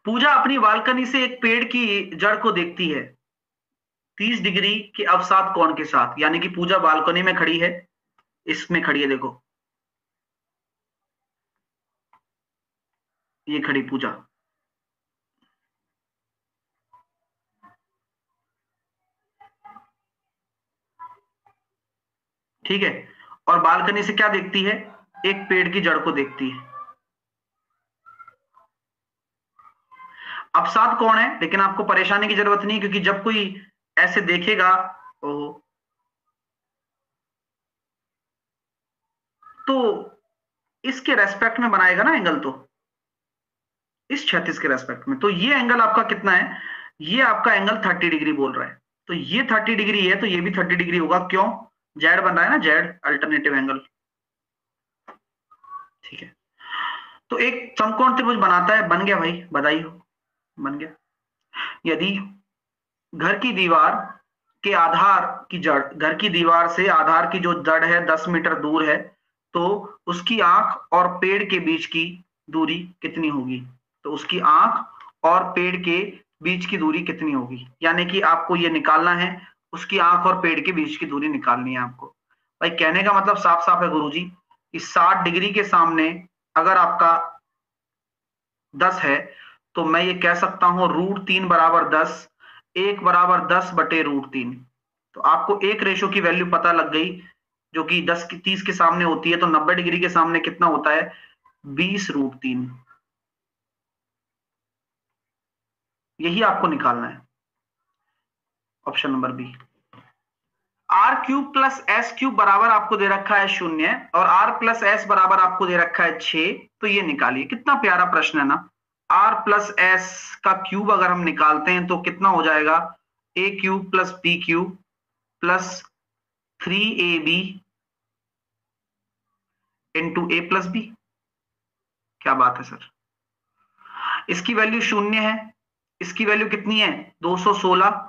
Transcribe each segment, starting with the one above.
पूजा अपनी बालकनी से एक पेड़ की जड़ को देखती है 30 डिग्री के अवसाद कोण के साथ। यानी कि पूजा बालकनी में खड़ी है, इसमें खड़ी है, देखो ये खड़ी पूजा। ठीक है, और बालकनी से क्या देखती है? एक पेड़ की जड़ को देखती है। अवसाद कौन है, लेकिन आपको परेशानी की जरूरत नहीं, क्योंकि जब कोई ऐसे देखेगा तो इसके रेस्पेक्ट में बनाएगा ना एंगल, तो इस क्षैतिज के रेस्पेक्ट में। तो ये एंगल आपका कितना है? ये आपका एंगल 30 डिग्री बोल रहा है। तो ये 30 डिग्री है, तो ये भी 30 डिग्री होगा। क्यों? जेड बन रहा है ना, जेड अल्टरनेटिव एंगल। ठीक है, तो एक समकोण त्रिभुज बनाता है। बन गया भाई, बधाई हो, बन गया। यदि घर की दीवार के आधार की जड़, घर की दीवार से आधार की जो जड़ है 10 मीटर दूर है, तो उसकी आंख और पेड़ के बीच की दूरी कितनी होगी? तो उसकी आंख और पेड़ के बीच की दूरी कितनी होगी, यानी कि आपको ये निकालना है, उसकी आंख और पेड़ के बीच की दूरी निकालनी है आपको। भाई कहने का मतलब साफ साफ है गुरुजी, कि 60 डिग्री के सामने अगर आपका 10 है, तो मैं ये कह सकता हूं √3 बराबर 10, 1 बराबर 10/√3। तो आपको एक रेशो की वैल्यू पता लग गई, जो कि 10 की 30 के सामने होती है। तो 90 डिग्री के सामने कितना होता है? 20√3। यही आपको निकालना है, option number B. r³ + s³ बराबर आपको दे रखा है 0, और r+s बराबर आपको दे रखा है 6। तो ये निकालिए, कितना प्यारा प्रश्न है ना। r+s का क्यूब अगर हम निकालते हैं तो कितना हो जाएगा? a³ + b³ + 3ab * a+b। क्या बात है सर, इसकी वैल्यू 0 है, इसकी वैल्यू कितनी है? 216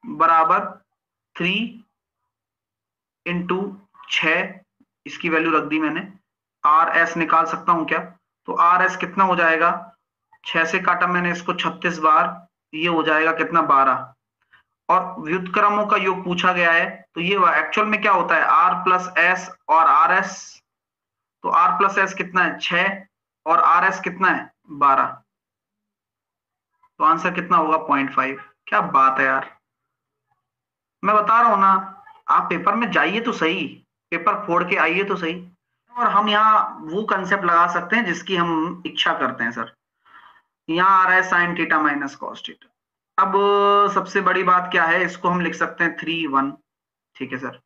बराबर 3 * 6, इसकी वैल्यू रख दी मैंने। RS निकाल सकता हूं क्या? तो RS कितना हो जाएगा? 6 से काटा मैंने इसको 36 बार, ये हो जाएगा कितना? 12। और व्युत्क्रमों का योग पूछा गया है, तो ये एक्चुअल में क्या होता है? r+s और RS। तो r+s कितना है? 6, और RS कितना है? 12। तो आंसर कितना होगा? 0.5। क्या बात है यार, मैं बता रहा हूं ना, आप पेपर में जाइए तो सही, पेपर फोड़ के आइए तो सही। और हम यहाँ वो कंसेप्ट लगा सकते हैं जिसकी हम इच्छा करते हैं सर। यहाँ आ रहा है sin θ - cos θ। अब सबसे बड़ी बात क्या है, इसको हम लिख सकते हैं 3:1। ठीक है सर,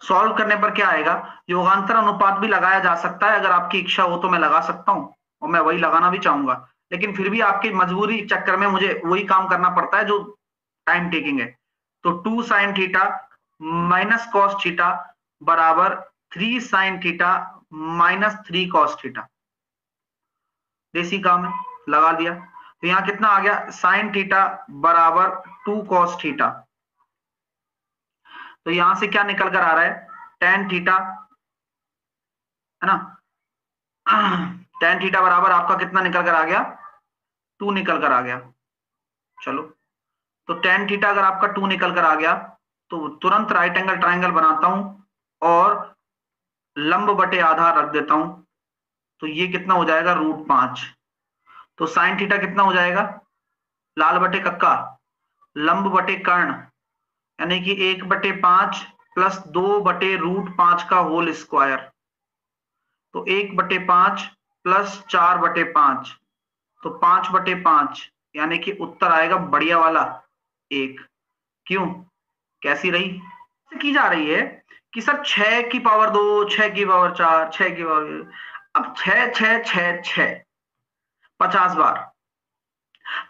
सॉल्व करने पर क्या आएगा? योगांतर अनुपात भी लगाया जा सकता है, अगर आपकी इच्छा हो तो मैं लगा सकता हूं, और मैं वही लगाना भी चाहूंगा। लेकिन फिर भी आपकी मजबूरी चक्कर में मुझे वही काम करना पड़ता है जो टाइम टेकिंग है। तो 2 sin θ - cos θ बराबर 3 sin θ - 3 cos θ। देसी काम है, लगा दिया। तो यहां कितना आ गया? sin θ बराबर 2 cos θ। तो यहां से क्या निकल कर आ रहा है? tan θ, है ना। tan θ बराबर आपका कितना निकल कर आ गया? 2 निकल कर आ गया। चलो, तो tan θ अगर आपका 2 निकल कर आ गया, तो तुरंत राइट एंगल ट्राइंगल बनाता हूं और लंब बटे आधार रख देता हूं। तो ये कितना हो जाएगा? √5। तो sin θ कितना हो जाएगा? लाल बटे कक्का, लंब बटे कर्ण, यानी कि 1/5 + 2/√5 का होल स्क्वायर। तो 1/5 + 4/5, तो 5/5, यानी कि उत्तर आएगा बढ़िया वाला 1। क्यों? कैसी रही की जा रही है कि सर 6 की पावर 2, 6 की पावर 4, 6 की पावर, अब 6 6 6 6 50 बार।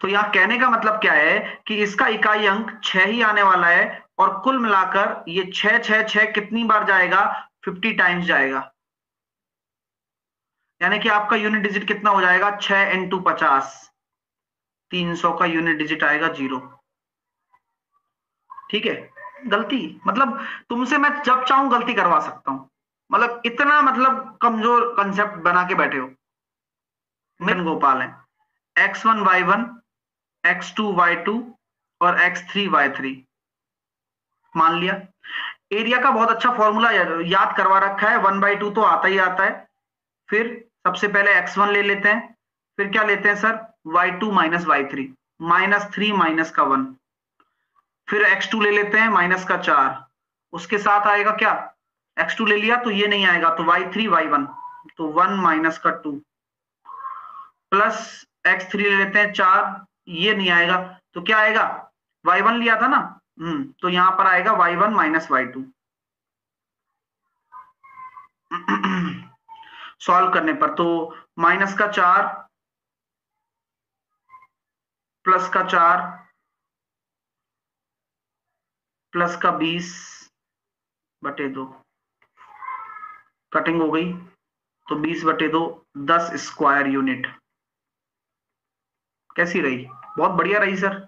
तो यहां कहने का मतलब क्या है कि इसका इकाई अंक 6 ही आने वाला है, और कुल मिलाकर ये 6 6 6 कितनी बार जाएगा? 50 टाइम्स जाएगा। यानी कि आपका यूनिट डिजिट कितना हो जाएगा? 6 × 50, 300 का यूनिट डिजिट आएगा 0। ठीक है, गलती मतलब तुमसे मैं जब चाहूं गलती करवा सकता हूं, मतलब इतना मतलब कमजोर कंसेप्ट बना के बैठे हो। मिलन गोपाल है, x1 y1, x2 y2 और x3 y3। मान लिया। एरिया का बहुत अच्छा फॉर्मूला याद करवा रखा है, 1/2 तो आता ही आता है। फिर सबसे पहले x1 ले लेते हैं, फिर क्या लेते हैं sir, y2 minus y3, -3 minus का 1, फिर x2 ले लेते हैं माइनस का 4, उसके साथ आएगा क्या, x2 ले लिया तो ये नहीं आएगा तो y3 y1, तो 1 माइनस का 2, प्लस x3 ले लेते हैं 4, ये नहीं आएगा तो क्या आएगा, y1 लिया था ना, तो यहां पर आएगा y1 माइनस y2। सॉल्व करने पर तो माइनस का 4 प्लस का 4 प्लस का 20/2, कटिंग हो गई तो 20/2 10 स्क्वायर यूनिट। कैसी रही, बहुत बढ़िया रही सर।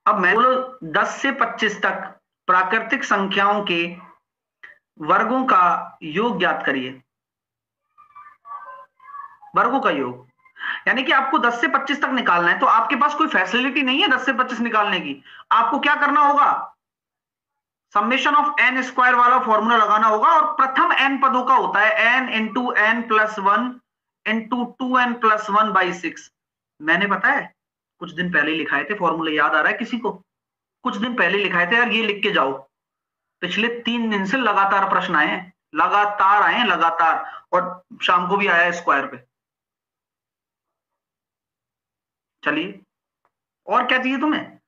अब मैं बोलो 10 से 25 तक प्राकृतिक संख्याओं के वर्गों का योग ज्ञात करिए। वर्गों का योग यानी कि आपको 10 से 25 तक निकालना है, तो आपके पास कोई फैसिलिटी नहीं है 10 से 25 निकालने की। आपको क्या करना होगा, समेशन ऑफ एन स्क्वायर वाला फॉर्मूला लगाना होगा, और प्रथम एन पदों का होता है n into n plus 1 into 2n plus 1/6। मैंने पता है कुछ दिन पहले लिखाए थे फॉर्मूले, याद आ रहा है किसी को, कुछ दिन पहले लिखाए थे यार, ये लिख के जाओ। पिछले 3 दिन से लगातार प्रश्न आए हैं, लगातार आए हैं लगातार, और शाम को भी आया है स्क्वायर पे। चलिए और क्या चाहिए तुम्हें,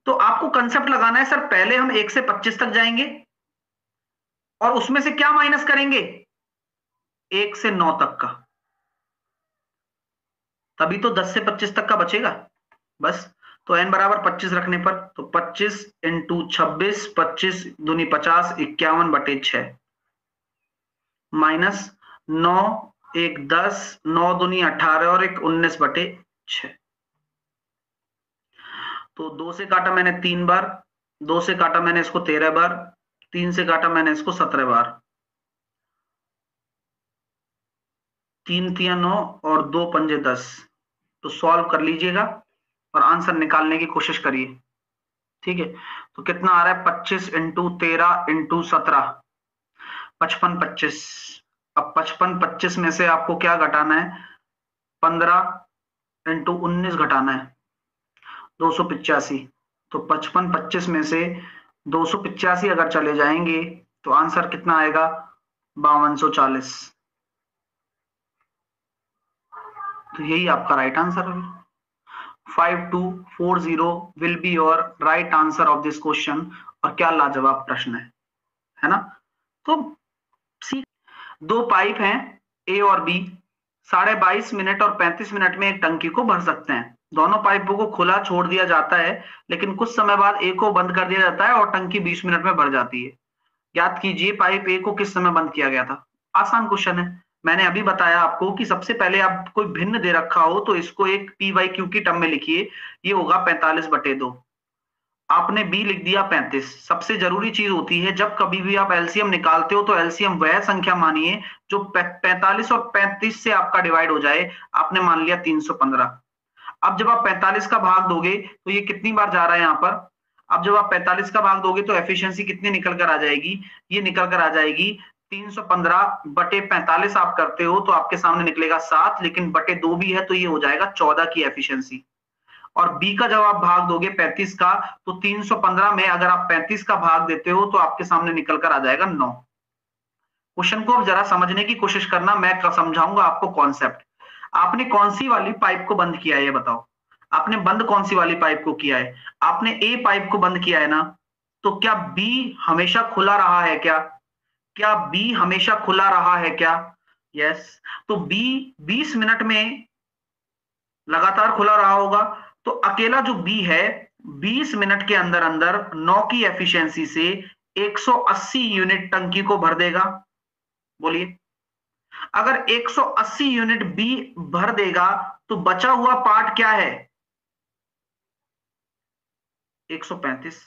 तो आपको कंसेप्ट लगाना है सर, पहले हम 1 से 25 तक जाएंगे और उसमें से क्या माइनस करेंगे, 1 से 9 तक का, तभी तो 10 से 25 तक का बचेगा। बस तो n बराबर 25 रखने पर तो 25 इंटू 26, 25 दूनी 50, 51/6 माइनस 9, 1 10, 9 दूनी 18 और 1 19/6। तो 2 से काटा मैंने 3 बार, 2 से काटा मैंने इसको 13 बार, 3 से काटा मैंने इसको 17 बार, 3 3 9 और 2 पंजे 10। तो सॉल्व कर लीजिएगा और आंसर निकालने की कोशिश करिए। ठीक है, तो कितना आ रहा है, 25 इंटू 13 इंटू 17, 55 25। अब 55 25 में से आपको क्या घटाना है, 15 इंटू 19 घटाना है, 285। तो 55 25 में से 285 अगर चले जाएंगे तो आंसर कितना आएगा, 5240। तो यही आपका राइट आंसर है। 5240 will be your right answer of this question. और क्या लाजवाब प्रश्न है ना। तो सी, 2 पाइप हैं ए और बी, 22.5 मिनट और 35 मिनट में एक टंकी को भर सकते हैं। दोनों पाइपों को खुला छोड़ दिया जाता है, लेकिन कुछ समय बाद ए को बंद कर दिया जाता है और टंकी 20 मिनट में भर जाती है। याद कीजिए पाइप ए को किस समय बंद किया गया था। आसान क्वेश्चन है, मैंने अभी बताया आपको कि सबसे पहले आप कोई भिन्न दे रखा हो तो इसको एक p/q की टर्म में लिखिए, ये होगा 45/2। आपने b लिख दिया 35। सबसे जरूरी चीज होती है जब कभी भी आप एलसीएम निकालते हो तो एलसीएम वह संख्या मानिए जो 45 और 35 से आपका डिवाइड हो जाए। आपने मान लिया 315। अब जब आप 45 का भाग दोगे तो ये कितनी बार जा रहा है यहाँ पर, अब जब आप 45 का भाग दोगे तो एफिशिएंसी कितनी निकल कर आ जाएगी, ये निकल कर आ जाएगी 315/45 आप करते हो तो आपके सामने निकलेगा 7, लेकिन बटे 2 भी है तो ये हो जाएगा 14 की एफिशिएंसी। और बी का जब आप भाग दोगे 35 का तो 315 में अगर आप 35 का भाग देते हो तो आपके सामने निकल कर आ जाएगा 9। क्वेश्चन को अब जरा समझने की कोशिश करना, मैं समझाऊंगा आपको कॉन्सेप्ट। आपने कौन सी वाली पाइप को बंद किया है ये बताओ, आपने बंद कौन सी वाली पाइप को किया है, आपने ए पाइप को बंद किया है ना, तो क्या बी हमेशा खुला रहा है क्या बी हमेशा खुला रहा है क्या, यस। तो बी 20 मिनट में लगातार खुला रहा होगा, तो अकेला जो बी है 20 मिनट के अंदर अंदर 9 की एफिशिएंसी से 180 यूनिट टंकी को भर देगा। बोलिए, अगर 180 यूनिट बी भर देगा तो बचा हुआ पार्ट क्या है, 135।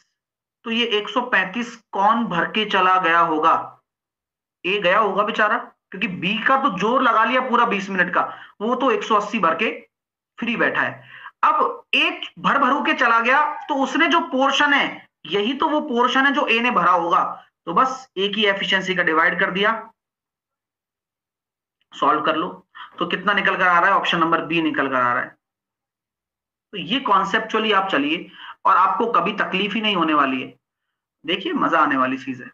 तो ये 135 कौन भर के चला गया होगा, ए गया होगा बेचारा, क्योंकि बी का तो जोर लगा लिया पूरा 20 मिनट का, वो तो 180 भर के फ्री बैठा है। अब एक भर भरू के चला गया तो उसने जो पोर्शन है यही तो वो पोर्शन है जो ए ने भरा होगा, तो बस ए की एफिशिएंसी का डिवाइड कर दिया, सॉल्व कर लो। तो कितना निकल कर आ रहा है, ऑप्शन नंबर बी निकल कर आ रहा है। तो ये कॉन्सेप्चुअली आप चलिए और आपको कभी तकलीफ ही नहीं होने वाली है। देखिए मजा आने वाली चीज है।